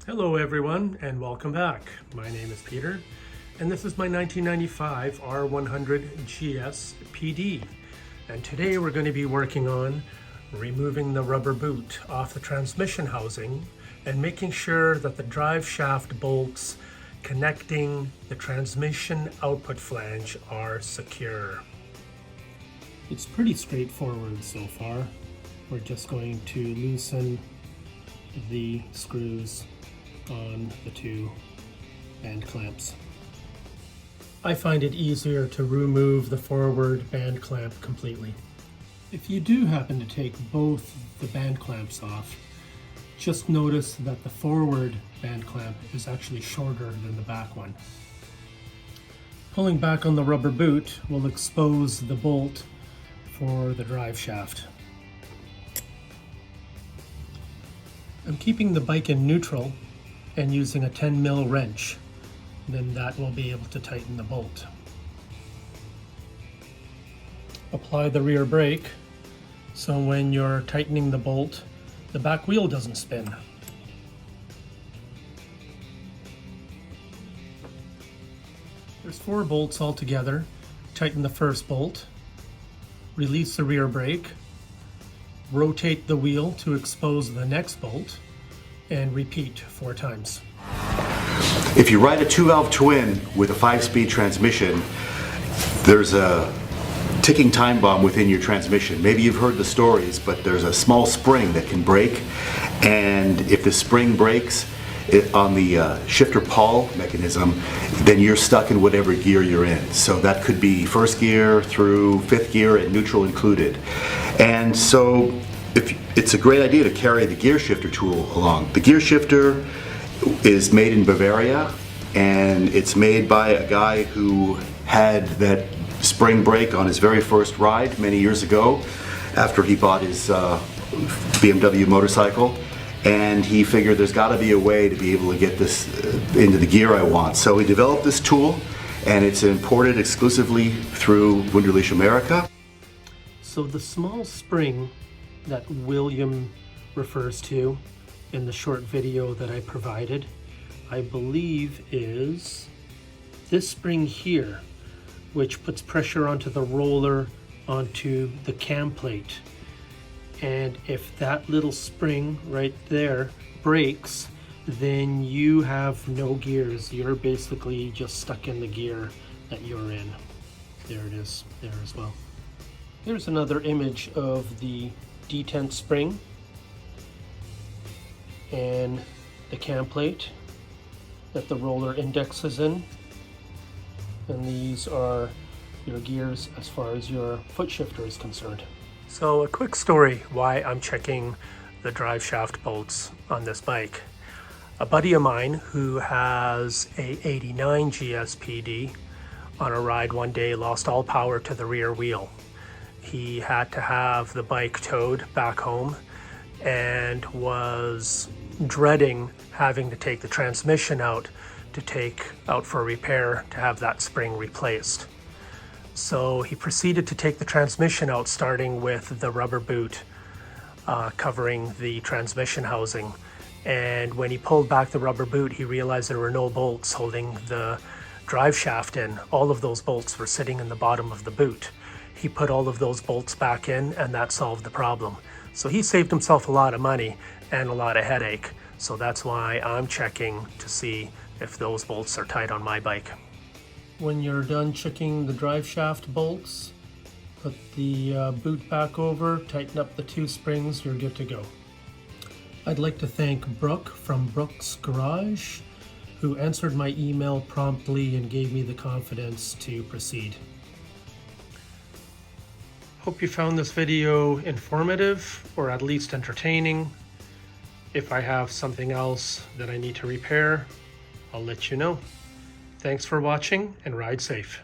Hello everyone and welcome back. My name is Peter and this is my 1995 R100 GSPD. And today we're going to be working on removing the rubber boot off the transmission housing and making sure that the drive shaft bolts connecting the transmission output flange are secure. It's pretty straightforward so far. We're just going to loosen the screws on the two band clamps. I find it easier to remove the forward band clamp completely. If you do happen to take both the band clamps off, just notice that the forward band clamp is actually shorter than the back one. Pulling back on the rubber boot will expose the bolt for the drive shaft. I'm keeping the bike in neutral and using a 10mm wrench. Then that will be able to tighten the bolt. Apply the rear brake so when you're tightening the bolt, the back wheel doesn't spin. There's 4 bolts altogether. Tighten the first bolt, release the rear brake, rotate the wheel to expose the next bolt, and repeat 4 times. If you ride a 2-valve twin with a 5-speed transmission, there's a ticking time bomb within your transmission. Maybe you've heard the stories, but there's a small spring that can break, and if the spring breaks on the shifter pawl mechanism, then you're stuck in whatever gear you're in. So that could be first gear through 5th gear and neutral included. And so it's a great idea to carry the gear shifter tool along. The gear shifter is made in Bavaria, and it's made by a guy who had that spring break on his very first ride many years ago after he bought his BMW motorcycle, and he figured there's got to be a way to be able to get this into the gear I want. So he developed this tool, and it's imported exclusively through Wunderlich America. So the small spring that William refers to in the short video that I provided, I believe is this spring here, which puts pressure onto the roller onto the cam plate. And if that little spring right there breaks, then you have no gears. You're basically just stuck in the gear that you're in. There it is there as well. Here's another image of the detent spring and the cam plate that the roller index is in, and these are your gears as far as your foot shifter is concerned. So a quick story why I'm checking the drive shaft bolts on this bike. A buddy of mine who has a '89 GSPD on a ride one day lost all power to the rear wheel. He had to have the bike towed back home and was dreading having to take the transmission out to take out for repair to have that spring replaced. So he proceeded to take the transmission out, starting with the rubber boot covering the transmission housing. And when he pulled back the rubber boot, he realized there were no bolts holding the drive shaft in. All of those bolts were sitting in the bottom of the boot. He put all of those bolts back in, and that solved the problem. So he saved himself a lot of money and a lot of headache. So that's why I'm checking to see if those bolts are tight on my bike. When you're done checking the drive shaft bolts, put the boot back over, tighten up the 2 springs, you're good to go. I'd like to thank Brooke from Brooke's Garage, who answered my email promptly and gave me the confidence to proceed. Hope you found this video informative or at least entertaining. If I have something else that I need to repair, I'll let you know. Thanks for watching and ride safe.